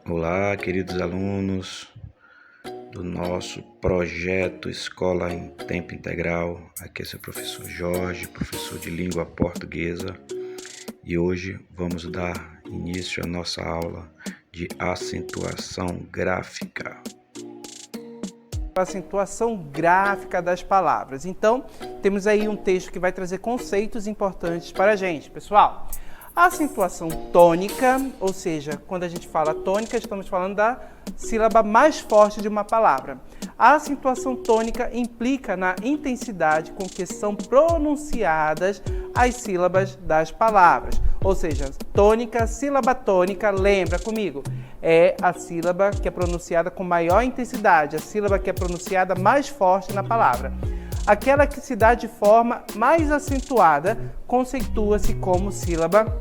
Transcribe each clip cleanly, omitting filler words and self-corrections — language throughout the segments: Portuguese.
Olá, queridos alunos do nosso projeto Escola em Tempo Integral. Aqui é seu professor Jorge, professor de língua portuguesa, e hoje vamos dar início à nossa aula de acentuação gráfica. Acentuação gráfica das palavras. Então, temos aí um texto que vai trazer conceitos importantes para a gente, pessoal. A acentuação tônica, ou seja, quando a gente fala tônica, estamos falando da sílaba mais forte de uma palavra. A acentuação tônica implica na intensidade com que são pronunciadas as sílabas das palavras. Ou seja, tônica, sílaba tônica, lembra comigo, é a sílaba que é pronunciada com maior intensidade, a sílaba que é pronunciada mais forte na palavra. Aquela que se dá de forma mais acentuada conceitua-se como sílaba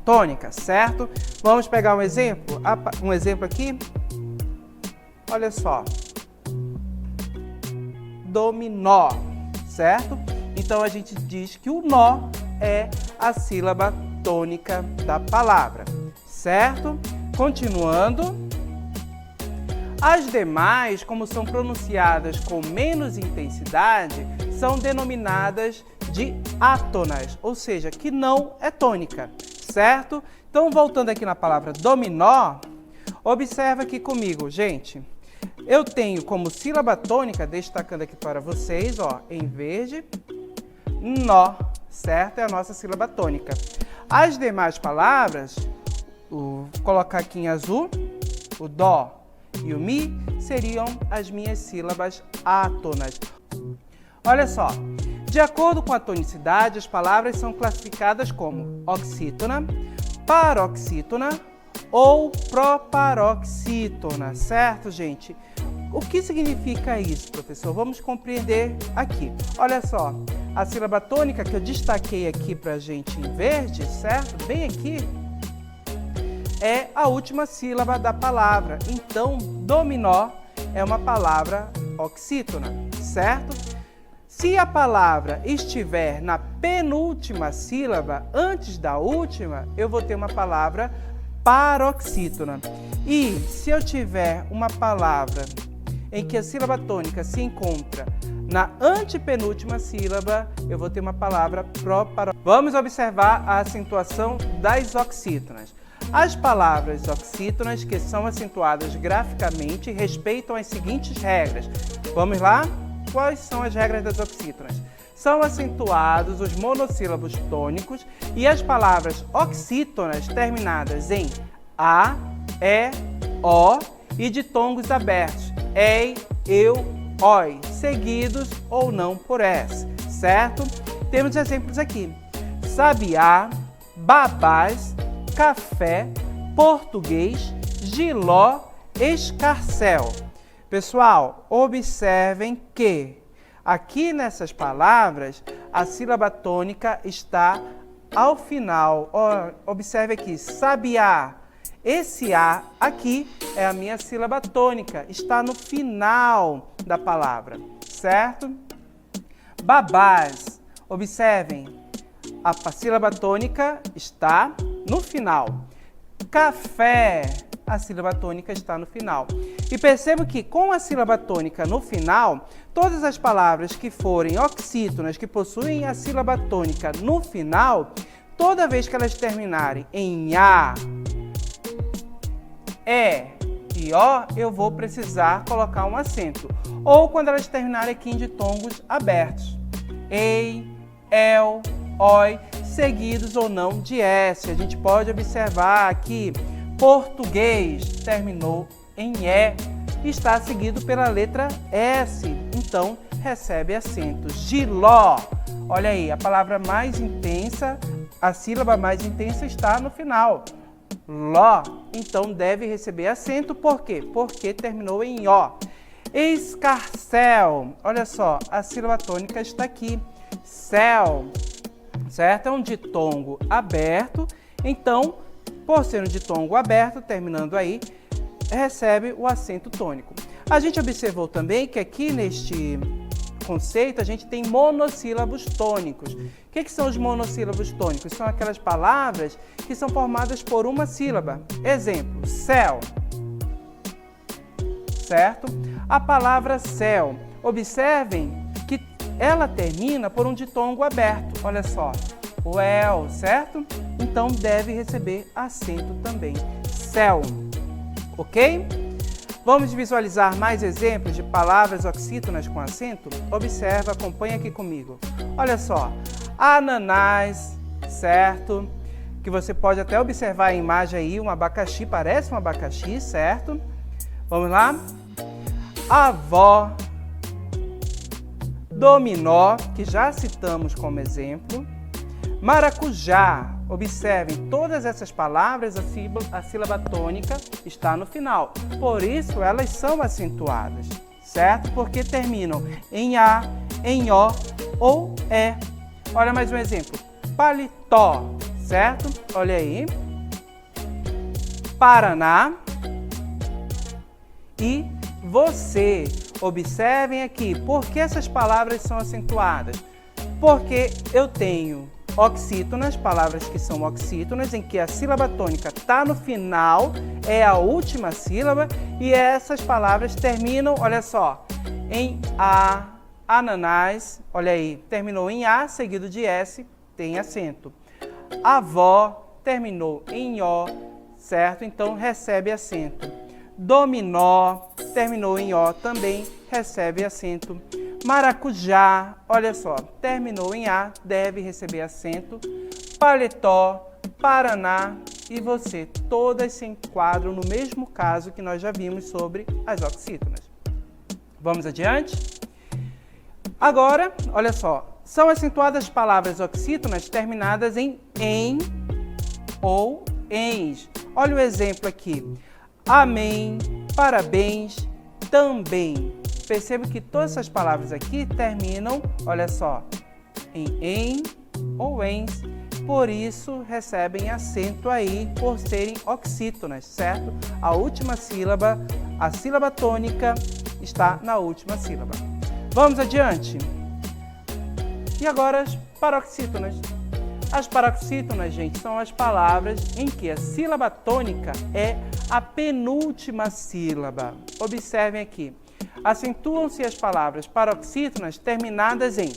tônica, certo? Vamos pegar um exemplo? Um exemplo aqui? Olha só. Dominó, certo? Então a gente diz que o nó é a sílaba tônica da palavra, certo? Continuando. As demais, como são pronunciadas com menos intensidade, são denominadas de átonas, ou seja, que não é tônica, certo? Então, voltando aqui na palavra dominó, observa aqui comigo, gente. Eu tenho como sílaba tônica, destacando aqui para vocês, ó, em verde, nó, certo? É a nossa sílaba tônica. As demais palavras, vou colocar aqui em azul, o dó e o mi seriam as minhas sílabas átonas. Olha só, de acordo com a tonicidade, as palavras são classificadas como oxítona, paroxítona ou proparoxítona, certo, gente? O que significa isso, professor? Vamos compreender aqui. Olha só, a sílaba tônica que eu destaquei aqui pra gente em verde, certo? Bem aqui, é a última sílaba da palavra. Então, dominó é uma palavra oxítona, certo? Se a palavra estiver na penúltima sílaba, antes da última, eu vou ter uma palavra paroxítona. E se eu tiver uma palavra em que a sílaba tônica se encontra na antepenúltima sílaba, eu vou ter uma palavra proparoxítona. Vamos observar a acentuação das oxítonas. As palavras oxítonas que são acentuadas graficamente respeitam as seguintes regras. Vamos lá? Quais são as regras das oxítonas? São acentuados os monossílabos tônicos e as palavras oxítonas terminadas em a, e, o e ditongos abertos, ei, eu, oi, seguidos ou não por s, certo? Temos exemplos aqui. Sabiá, babás, café, português, giló, escarcel. Pessoal, observem que aqui nessas palavras a sílaba tônica está ao final. Observe aqui, sabiá. Esse A aqui é a minha sílaba tônica, está no final da palavra, certo? Babás, observem, a sílaba tônica está no final. Café, a sílaba tônica está no final. E perceba que com a sílaba tônica no final, todas as palavras que forem oxítonas, que possuem a sílaba tônica no final, toda vez que elas terminarem em A, E e O, eu vou precisar colocar um acento. Ou quando elas terminarem aqui em ditongos abertos. Ei, el, oi, seguidos ou não de S. A gente pode observar que português terminou em E, está seguido pela letra S, então recebe acento. Giló, olha aí, a palavra mais intensa, a sílaba mais intensa está no final. Ló, então deve receber acento, por quê? Porque terminou em O. Escarcel, olha só, a sílaba tônica está aqui. Céu, certo? É um ditongo aberto, então, por ser um ditongo aberto, terminando aí, recebe o acento tônico. A gente observou também que aqui neste conceito a gente tem monossílabos tônicos. O que são os monossílabos tônicos? São aquelas palavras que são formadas por uma sílaba. Exemplo, céu, certo? A palavra céu, observem que ela termina por um ditongo aberto, olha só, o el, certo? Então deve receber acento também, céu, ok? Vamos visualizar mais exemplos de palavras oxítonas com acento? Observa, acompanha aqui comigo. Olha só, ananás, certo? Que você pode até observar a imagem aí, um abacaxi, parece um abacaxi, certo? Vamos lá? Avó, dominó, que já citamos como exemplo. Maracujá, observem, todas essas palavras, a sílaba tônica está no final. Por isso, elas são acentuadas, certo? Porque terminam em A, em O ou E. Olha mais um exemplo. Paletó, certo? Olha aí. Paraná e você. Observem aqui, por que essas palavras são acentuadas? Porque eu tenho oxítonas, palavras que são oxítonas, em que a sílaba tônica está no final, é a última sílaba, e essas palavras terminam, olha só, em A, ananás, olha aí, terminou em A, seguido de S, tem acento. Avó, terminou em O, certo? Então, recebe acento. Dominó, terminou em O, também recebe acento. Maracujá, olha só, terminou em A, deve receber acento. Paletó, Paraná e você, todas se enquadram no mesmo caso que nós já vimos sobre as oxítonas. Vamos adiante? Agora, olha só, são acentuadas palavras oxítonas terminadas em ou ens. Olha o exemplo aqui. Amém, parabéns, também. Perceba que todas essas palavras aqui terminam, olha só, em ou ens, por isso recebem acento aí por serem oxítonas, certo? A última sílaba, a sílaba tônica, está na última sílaba. Vamos adiante? E agora as paroxítonas. As paroxítonas, gente, são as palavras em que a sílaba tônica é a penúltima sílaba. Observem aqui. Acentuam-se as palavras paroxítonas terminadas em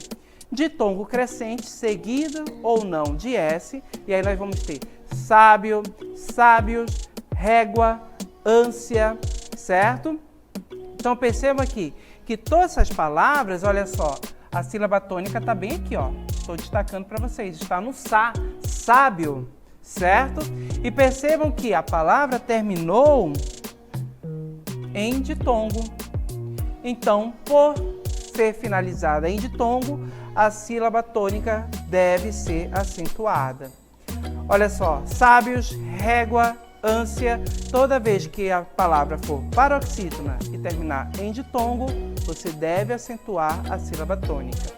ditongo crescente, seguido ou não de S, e aí nós vamos ter sábio, sábios, régua, ânsia, certo? Então percebam aqui que todas essas palavras, olha só, a sílaba tônica está bem aqui, ó. Estou destacando para vocês, está no sa, sábio, certo? E percebam que a palavra terminou em ditongo. Então, por ser finalizada em ditongo, a sílaba tônica deve ser acentuada. Olha só, sábios, régua, ânsia, toda vez que a palavra for paroxítona e terminar em ditongo, você deve acentuar a sílaba tônica.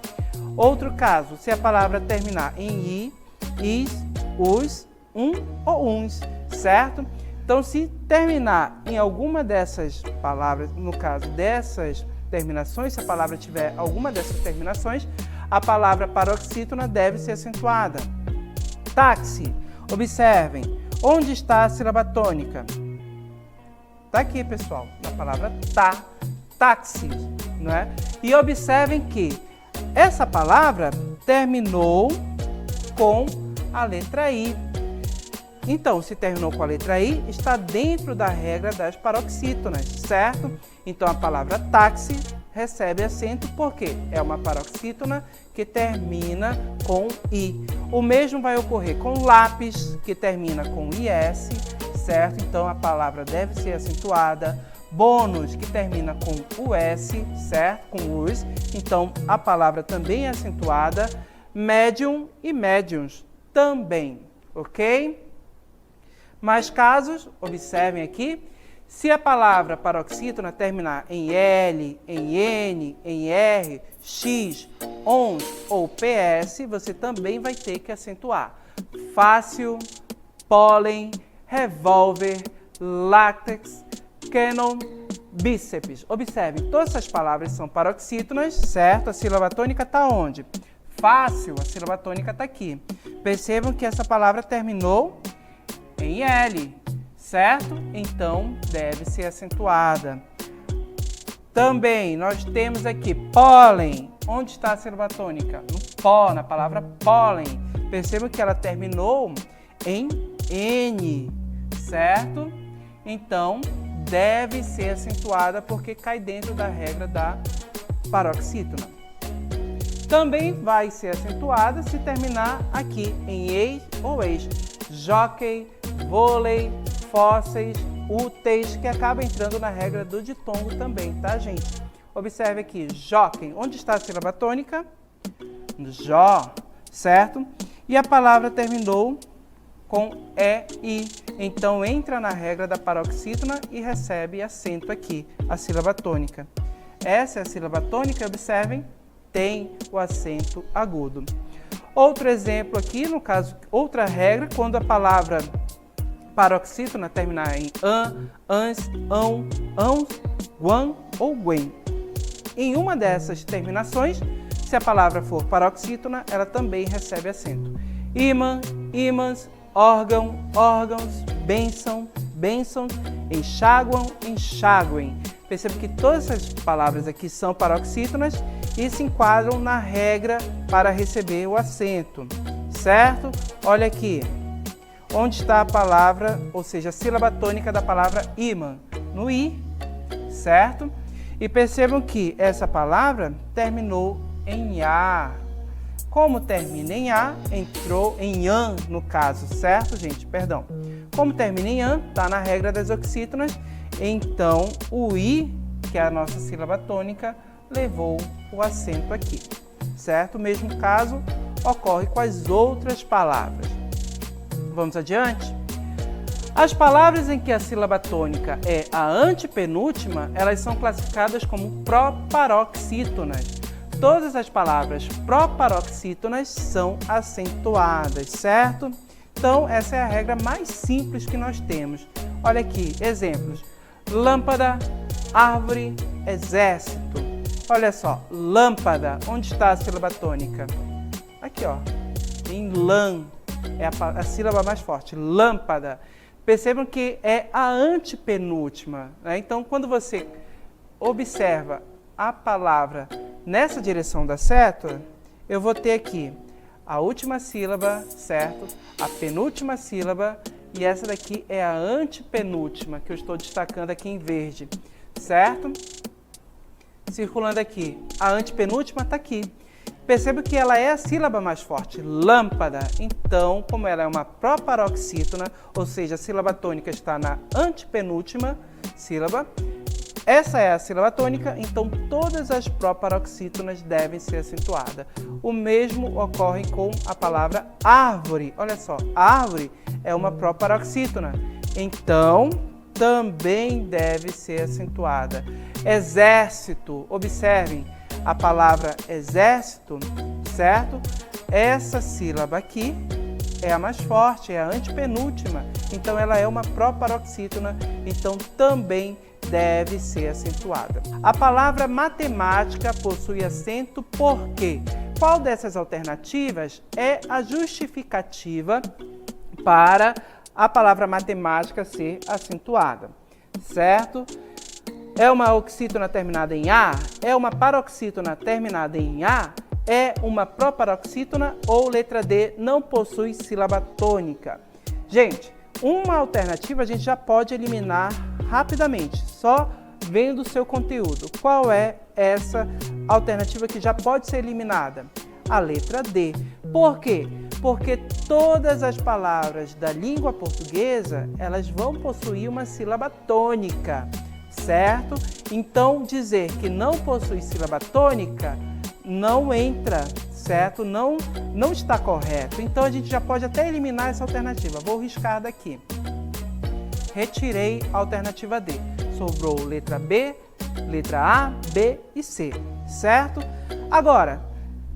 Outro caso, se a palavra terminar em i, is, us, ou uns, certo? Então, se terminar em alguma dessas palavras, no caso dessas terminações, se a palavra tiver alguma dessas terminações, a palavra paroxítona deve ser acentuada. Táxi, observem, onde está a sílaba tônica? Está aqui, pessoal, na palavra táxi, não é? E observem que essa palavra terminou com a letra I. Então, se terminou com a letra I, está dentro da regra das paroxítonas, certo? Então, a palavra táxi recebe acento porque é uma paroxítona que termina com I. O mesmo vai ocorrer com lápis, que termina com IS, certo? Então, a palavra deve ser acentuada. Bônus, que termina com US, certo? Com US. Então, a palavra também é acentuada. Médium e médiums também, ok? Mais casos, observem aqui, se a palavra paroxítona terminar em L, em N, em R, X, ONS ou PS, você também vai ter que acentuar. Fácil, pólen, revólver, látex, canon, bíceps. Observem, todas essas palavras são paroxítonas, certo? A sílaba tônica está onde? Fácil, a sílaba tônica está aqui. Percebam que essa palavra terminou em L, certo? Então, deve ser acentuada. Também nós temos aqui pólen. Onde está a sílaba tônica? No pó, na palavra pólen. Perceba que ela terminou em N, certo? Então, deve ser acentuada porque cai dentro da regra da paroxítona. Também vai ser acentuada se terminar aqui em eis ou ex. Jockey, vôlei, fósseis, úteis, que acaba entrando na regra do ditongo também, tá, gente? Observe aqui, jockey. Onde está a sílaba tônica? No jó, certo? E a palavra terminou com EI. Então, entra na regra da paroxítona e recebe acento aqui, a sílaba tônica. Essa é a sílaba tônica, observem, tem o acento agudo. Outro exemplo aqui, no caso, outra regra, quando a palavra paroxítona terminar em an, ans, ão, ãos, guan ou guen. Em uma dessas terminações, se a palavra for paroxítona, ela também recebe acento. Imã, ímãs, órgão, órgãos, bênção, bênçãos, enxaguam, enxaguem. Perceba que todas essas palavras aqui são paroxítonas e se enquadram na regra para receber o acento, certo? Olha aqui, onde está a palavra, ou seja, a sílaba tônica da palavra imã? No I, certo? E percebam que essa palavra terminou em A. Como termina em A, entrou em an, no caso, certo, gente? Perdão. Como termina em an, está na regra das oxítonas, então o I, que é a nossa sílaba tônica, levou o acento aqui, certo? O mesmo caso ocorre com as outras palavras. Vamos adiante? As palavras em que a sílaba tônica é a antepenúltima, elas são classificadas como proparoxítonas. Todas as palavras proparoxítonas são acentuadas, certo? Então, essa é a regra mais simples que nós temos. Olha aqui, exemplos. Lâmpada, árvore, exército. Olha só, lâmpada. Onde está a sílaba tônica? Aqui, ó. Em lã. É a sílaba mais forte. Lâmpada. Percebam que é a antepenúltima, né? Então, quando você observa a palavra nessa direção da seta, eu vou ter aqui a última sílaba, certo? A penúltima sílaba e essa daqui é a antepenúltima, que eu estou destacando aqui em verde, certo? Circulando aqui, a antepenúltima está aqui. Perceba que ela é a sílaba mais forte, lâmpada. Então, como ela é uma proparoxítona, ou seja, a sílaba tônica está na antepenúltima sílaba, essa é a sílaba tônica, então todas as proparoxítonas devem ser acentuadas. O mesmo ocorre com a palavra árvore. Olha só, árvore é uma proparoxítona, então também deve ser acentuada. Exército, observem a palavra exército, certo? Essa sílaba aqui é a mais forte, é a antepenúltima, então ela é uma proparoxítona, então também deve ser acentuada. A palavra matemática possui acento porque qual dessas alternativas é a justificativa para a palavra matemática ser acentuada, certo? É uma oxítona terminada em A? É uma paroxítona terminada em A? É uma proparoxítona ou letra D não possui sílaba tônica? Gente, uma alternativa a gente já pode eliminar rapidamente, só vendo o seu conteúdo. Qual é essa alternativa que já pode ser eliminada? A letra D. Por quê? Porque todas as palavras da língua portuguesa, elas vão possuir uma sílaba tônica, certo? Então, dizer que não possui sílaba tônica não entra, certo? Não está correto. Então, a gente já pode até eliminar essa alternativa. Vou riscar daqui. Retirei a alternativa D. Sobrou letra B, letra A, B e C, certo? Agora,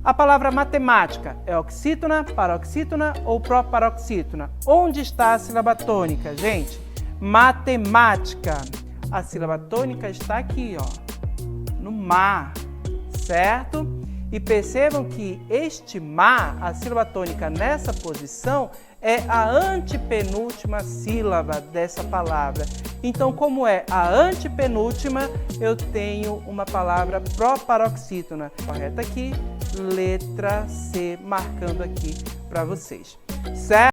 a palavra matemática é oxítona, paroxítona ou proparoxítona? Onde está a sílaba tônica, gente? Matemática. A sílaba tônica está aqui, ó, no má, certo? E percebam que este má, a sílaba tônica nessa posição, é a antepenúltima sílaba dessa palavra. Então, como é a antepenúltima, eu tenho uma palavra proparoxítona. Correta aqui, letra C, marcando aqui para vocês. Certo?